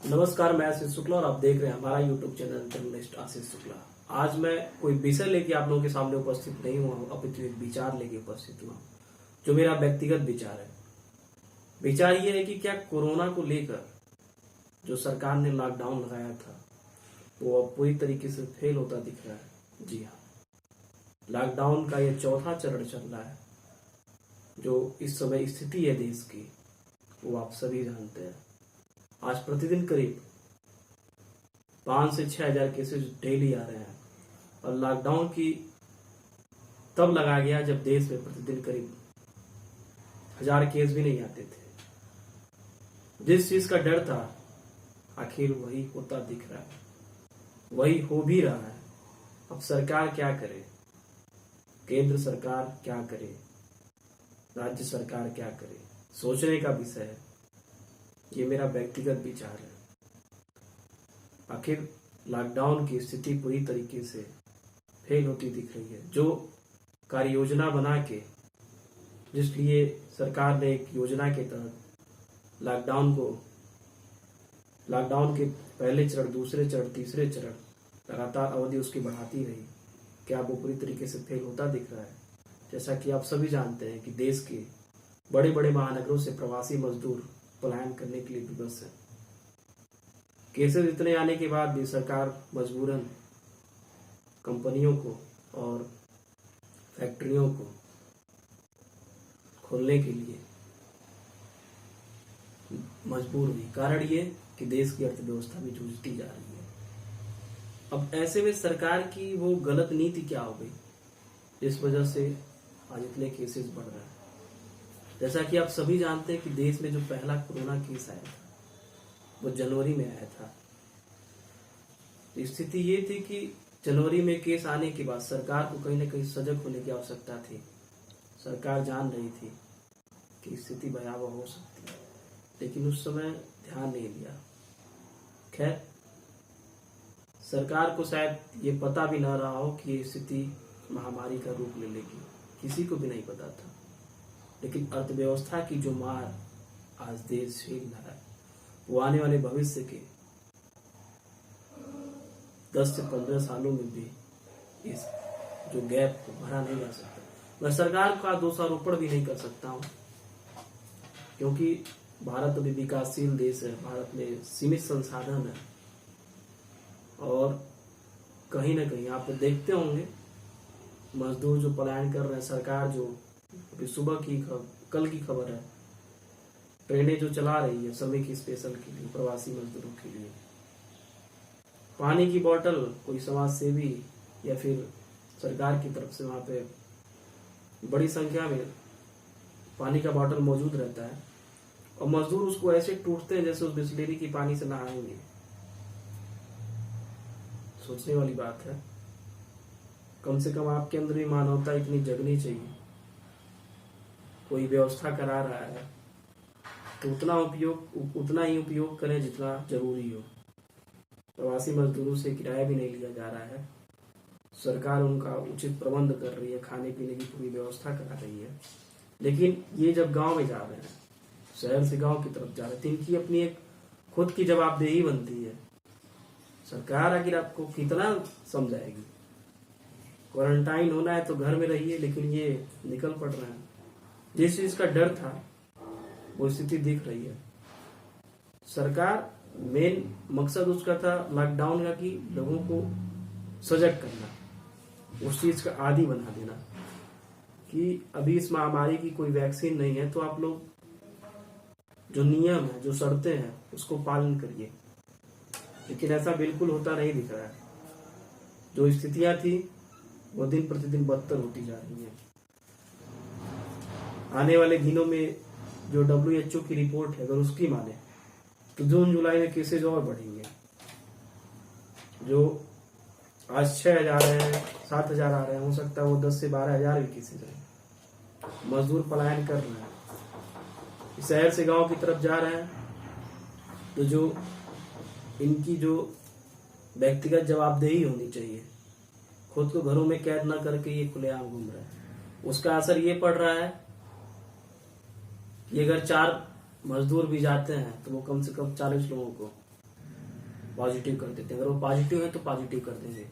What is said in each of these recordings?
नमस्कार, मैं आशीष शुक्ला और आप देख रहे हैं हमारा YouTube channel journalist Ashish Shukla. आज मैं कोई विषय लेके आप लोगों के सामने उपस्थित नहीं हुआ हूँ, अपितु एक विचार लेके उपस्थित हुआ हूँ जो मेरा व्यक्तिगत विचार है। विचार ये है कि क्या कोरोना को लेकर जो सरकार ने लॉकडाउन लगाया था वो अब पूरी तरीके से फेल होता दिख रहा है। जी हाँ, लॉकडाउन का ये चौथा चरण चल रहा है। जो इस समय स्थिति है देश की वो आप सभी जानते हैं। आज प्रतिदिन करीब 5 से 6 हजार केसेस डेली आ रहे हैं और लॉकडाउन की तब लगाया गया जब देश में प्रतिदिन करीब 1000 केस भी नहीं आते थे। जिस चीज का डर था आखिर वही होता दिख रहा है, वही हो भी रहा है। अब सरकार क्या करे, केंद्र सरकार क्या करे, राज्य सरकार क्या करे, सोचने का विषय है। ये मेरा व्यक्तिगत विचार है। आखिर लॉकडाउन की स्थिति पूरी तरीके से फेल होती दिख रही है। जो कार्य योजना बना के, जिसलिए सरकार ने एक योजना के तहत लॉकडाउन के पहले चरण, दूसरे चरण, तीसरे चरण लगातार अवधि उसकी बढ़ाती रही, क्या वो पूरी तरीके से फेल होता दिख रहा है। जैसा कि आप सभी जानते हैं कि देश के बड़े बड़े महानगरों से प्रवासी मजदूर पलायन करने के लिए विवश है। केसेस इतने आने के बाद भी सरकार मजबूरन कंपनियों को और फैक्ट्रियों को खोलने के लिए मजबूर हुई। कारण ये कि देश की अर्थव्यवस्था भी जूझती जा रही है। अब ऐसे में सरकार की वो गलत नीति क्या हो गई जिस वजह से आज इतने केसेस बढ़ रहे हैं। जैसा कि आप सभी जानते हैं कि देश में जो पहला कोरोना केस आया था वो जनवरी में आया था। स्थिति ये थी कि जनवरी में केस आने के बाद सरकार को कहीं ना कहीं सजग होने की आवश्यकता थी। सरकार जान रही थी कि स्थिति भयावह हो सकती है, लेकिन उस समय ध्यान नहीं दिया। खैर, सरकार को शायद ये पता भी न रहा हो कि ये स्थिति महामारी का रूप ले लेगी, किसी को भी नहीं पता था। लेकिन अर्थव्यवस्था की जो मार आज देश झेल रहा है वो आने वाले भविष्य के 10 से 15 सालों में भी इस जो गैप को भरा नहीं जा सकता। मैं सरकार का दोषारोपण भी नहीं कर सकता हूं, क्योंकि भारत अभी विकासशील देश है, भारत में सीमित संसाधन है और कहीं ना कहीं आप देखते होंगे मजदूर जो पलायन कर रहे हैं। सरकार जो अभी कल की खबर है, ट्रेनें जो चला रही है श्रमिक स्पेशल के लिए, प्रवासी मजदूरों के लिए, पानी की बोतल कोई समाज सेवी या फिर सरकार की तरफ से वहां पे बड़ी संख्या में पानी का बोतल मौजूद रहता है और मजदूर उसको ऐसे टूटते हैं जैसे उस बिस्लेरी की पानी से नहाएंगे। सोचने वाली बात है। कम से कम आपके अंदर भी मानवता इतनी जगनी चाहिए। कोई व्यवस्था करा रहा है तो उतना ही उपयोग करें जितना जरूरी हो। प्रवासी मजदूरों से किराया भी नहीं लिया जा रहा है। सरकार उनका उचित प्रबंध कर रही है, खाने पीने की पूरी व्यवस्था करा रही है। लेकिन ये जब गांव में जा रहे हैं, शहर से गांव की तरफ जा रहे हैं, तो इनकी अपनी एक खुद की जवाबदेही बनती है। सरकार आखिर आपको कितना समझाएगी। क्वारंटाइन होना है तो घर में रहिए, लेकिन ये निकल पड़ रहे हैं। जिस चीज का डर था वो स्थिति दिख रही है। सरकार मेन मकसद उसका था लॉकडाउन का कि लोगों को सजग करना, उस चीज का आदी बना देना कि अभी इस महामारी की कोई वैक्सीन नहीं है तो आप लोग जो नियम है, जो शर्तें हैं, उसको पालन करिए। लेकिन ऐसा बिल्कुल होता नहीं दिख रहा है। जो स्थितियां थी वो दिन प्रतिदिन बदतर होती जा रही है। आने वाले दिनों में जो WHO की रिपोर्ट है, अगर उसकी माने तो जून जुलाई में केसेज और बढ़ेंगे। जो आज 6000 है, 7000 आ रहे हैं, हो सकता है वो 10 से 12 हजार भी केसेज रहे। मजदूर पलायन कर रहे हैं, शहर से गांव की तरफ जा रहे हैं, तो जो इनकी जो व्यक्तिगत जवाबदेही होनी चाहिए, खुद को घरों में कैद न करके ये खुलेआम घूम रहे हैं, उसका असर ये पड़ रहा है कि अगर 4 मजदूर भी जाते हैं तो वो कम से कम 40 लोगों को पॉजिटिव कर देते हैं। अगर वो पॉजिटिव है तो पॉजिटिव कर देंगे।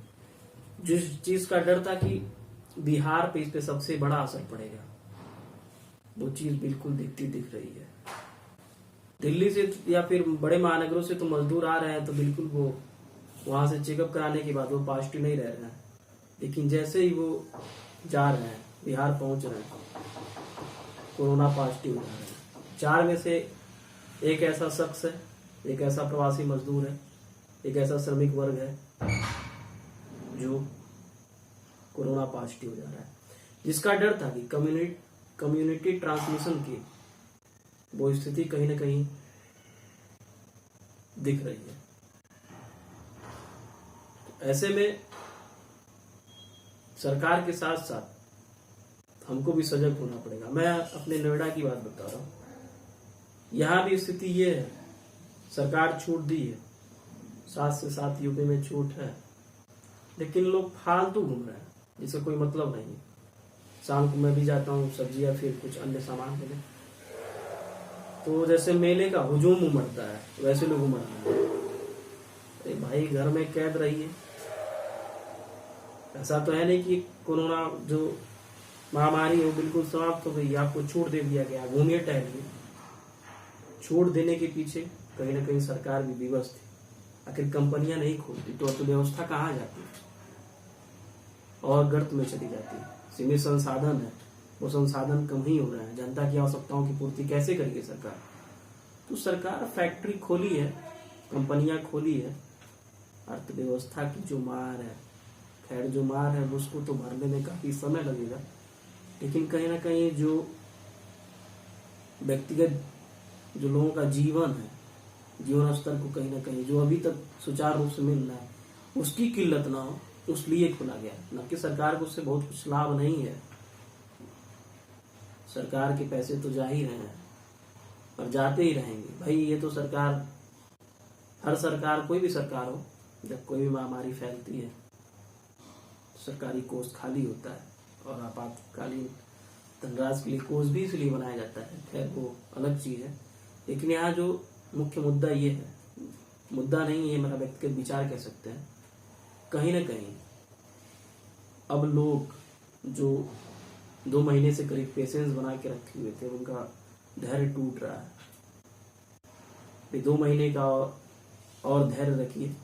जिस चीज का डर था कि बिहार पे इस पे सबसे बड़ा असर पड़ेगा, वो चीज बिल्कुल दिखती दिख रही है। दिल्ली से या फिर बड़े महानगरों से तो मजदूर आ रहे हैं, तो बिल्कुल वो वहां से चेकअप कराने के बाद वो पॉजिटिव नहीं रह रहे हैं, लेकिन जैसे ही वो जा रहे हैं, बिहार पहुंच रहे हैं, कोरोना पॉजिटिव हो रहे हैं। 4 में से एक ऐसा शख्स है, एक ऐसा प्रवासी मजदूर है, एक ऐसा श्रमिक वर्ग है जो कोरोना पॉजिटिव हो जा रहा है। जिसका डर था कि कम्युनिटी ट्रांसमिशन की वो स्थिति कहीं ना कहीं दिख रही है। तो ऐसे में सरकार के साथ साथ हमको भी सजग होना पड़ेगा। मैं अपने नोएडा की बात बता रहा हूँ, यहाँ भी स्थिति ये है, सरकार छूट दी है, 7 से 7 यूपी में छूट है, लेकिन लोग फालतू घूम रहे हैं जिसका कोई मतलब नहीं। शाम को मैं भी जाता हूँ सब्जी या फिर कुछ अन्य सामान लेने, तो जैसे मेले का हुजूम उमड़ता है वैसे लोग उमड़ रहे हैं। अरे भाई, घर में कैद रहिए। ऐसा तो है नहीं कि कोरोना जो महामारी है वो बिल्कुल समाप्त हो गई, आपको छूट दे दिया गया, घूमिए टहलिए। छूट देने के पीछे कहीं ना कहीं सरकार भी विवश थी। आखिर कंपनियां नहीं खोलती तो अर्थव्यवस्था कहाँ जाती है और गर्त में चली जाती है। सीमित संसाधन है, वो संसाधन कम ही हो रहे हैं। जनता की आवश्यकताओं की पूर्ति कैसे करेगी सरकार? तो सरकार फैक्ट्री खोली है, कंपनियां खोली है, अर्थव्यवस्था की जो मार है, खैर जो मार है उसको तो भरने में काफी समय लगेगा, लेकिन कहीं ना कहीं जो व्यक्तिगत जो लोगों का जीवन है, जीवन स्तर को कहीं ना कहीं जो अभी तक सुचारू रूप से मिल रहा है उसकी किल्लत ना हो, उस लिए खोला गया। न कि सरकार को उससे बहुत कुछ लाभ नहीं है। सरकार के पैसे तो जा ही रहे हैं और जाते ही रहेंगे। भाई ये तो सरकार, हर सरकार, कोई भी सरकार हो, जब कोई भी महामारी फैलती है सरकारी कोष खाली होता है और आपातकालीन धनराशि के लिए कोष भी इसलिए बनाया जाता है। खैर वो अलग चीज है, लेकिन यहाँ जो मुख्य मुद्दा ये है, मुद्दा नहीं है, मेरा व्यक्तिगत विचार कह सकते हैं, कहीं ना कहीं अब लोग जो 2 महीने से करीब पेशेंस बना के रखे हुए थे उनका धैर्य टूट रहा है। 2 महीने का और धैर्य रखिए,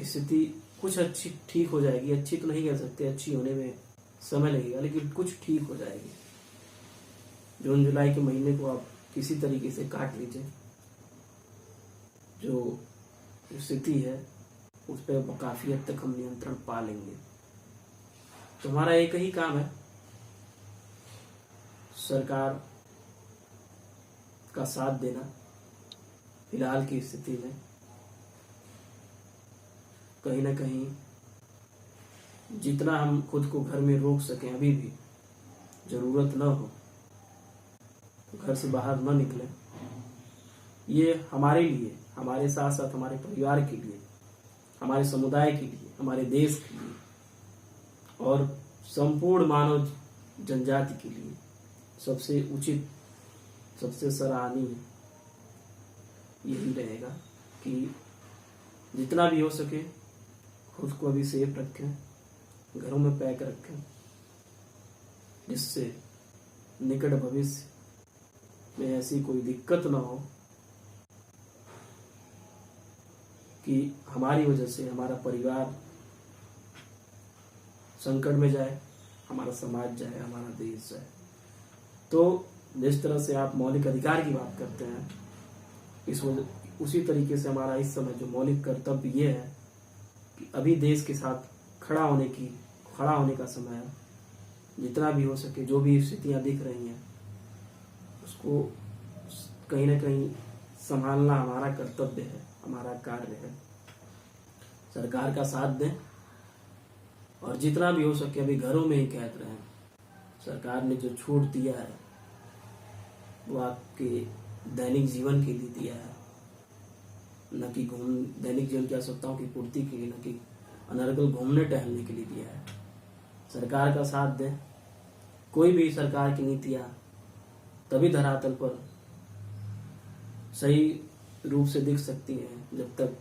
स्थिति कुछ अच्छी ठीक हो जाएगी। अच्छी तो नहीं कह सकते, अच्छी होने में समय लगेगा, लेकिन कुछ ठीक हो जाएगी। जून जुलाई के महीने को आप किसी तरीके से काट लीजिए, जो स्थिति है उस पर काफी हद तक हम नियंत्रण पा लेंगे। तो हमारा एक ही काम है, सरकार का साथ देना फिलहाल की स्थिति में। कहीं ना कहीं जितना हम खुद को घर में रोक सकें, अभी भी जरूरत न हो तो घर से बाहर न निकलें। ये हमारे लिए, हमारे साथ साथ हमारे परिवार के लिए, हमारे समुदाय के लिए, हमारे देश के लिए और संपूर्ण मानव जनजाति के लिए सबसे उचित, सबसे सराहनीय यही रहेगा कि जितना भी हो सके खुद को अभी सेफ रखें, घरों में पैक रखें, जिससे निकट भविष्य में ऐसी कोई दिक्कत ना हो कि हमारी वजह से हमारा परिवार संकट में जाए, हमारा समाज जाए, हमारा देश जाए। तो जिस तरह से आप मौलिक अधिकार की बात करते हैं, उसी तरीके से हमारा इस समय जो मौलिक कर्तव्य ये है कि अभी देश के साथ खड़ा होने का समय है। जितना भी हो सके, जो भी स्थितियां दिख रही हैं उसको कहीं ना कहीं संभालना हमारा कर्तव्य है, हमारा कार्य है। सरकार का साथ दें और जितना भी हो सके अभी घरों में ही कैद रहें। सरकार ने जो छूट दिया है वो आपके दैनिक जीवन के लिए दिया है, न कि दैनिक जीवन की आवश्यकताओं की पूर्ति के लिए, न कि अनर्गल घूमने टहलने के लिए दिया है। सरकार का साथ दें। कोई भी सरकार की नीतियां तभी धरातल पर सही रूप से दिख सकती हैं जब तक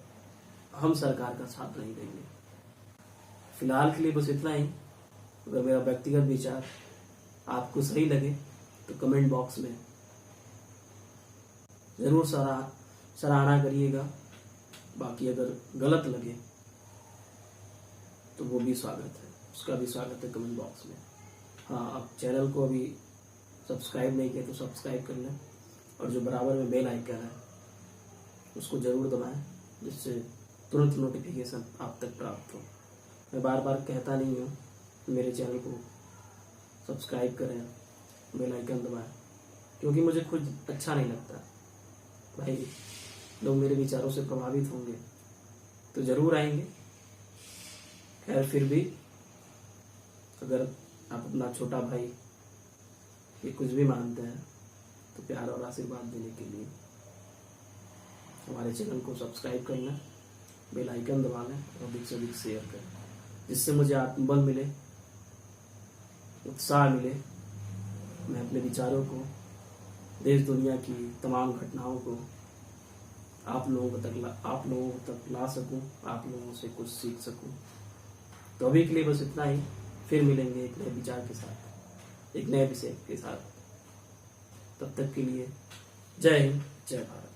हम सरकार का साथ नहीं देंगे। फिलहाल के लिए बस इतना ही। अगर मेरा व्यक्तिगत विचार आपको सही लगे तो कमेंट बॉक्स में जरूर सराहना करिएगा। बाकी अगर गलत लगे तो वो भी स्वागत है, उसका भी स्वागत है कमेंट बॉक्स में। हाँ, आप चैनल को अभी सब्सक्राइब नहीं किया तो सब्सक्राइब कर लें, और जो बराबर में बेल आइकन है उसको जरूर दबाएं, जिससे तुरंत नोटिफिकेशन आप तक प्राप्त हो। मैं बार बार कहता नहीं हूँ, मेरे चैनल को सब्सक्राइब करें, बेल आइकन दबाएं, क्योंकि मुझे खुद अच्छा नहीं लगता। भाई लोग मेरे विचारों से प्रभावित होंगे तो जरूर आएंगे। खैर, फिर भी अगर आप अपना छोटा भाई ये कुछ भी मानते हैं तो प्यार और आशीर्वाद देने के लिए हमारे चैनल को सब्सक्राइब कर लें, बेल आइकन दबा लें और अधिक से अधिक शेयर करें, जिससे मुझे आत्मबल मिले, उत्साह मिले। मैं अपने विचारों को, देश दुनिया की तमाम घटनाओं को आप लोगों तक ला सकूं, आप लोगों से कुछ सीख सकूं। तो अभी के लिए बस इतना ही। फिर मिलेंगे एक नए विचार के साथ, एक नए विषय के साथ। तब तक के लिए जय हिंद, जय भारत।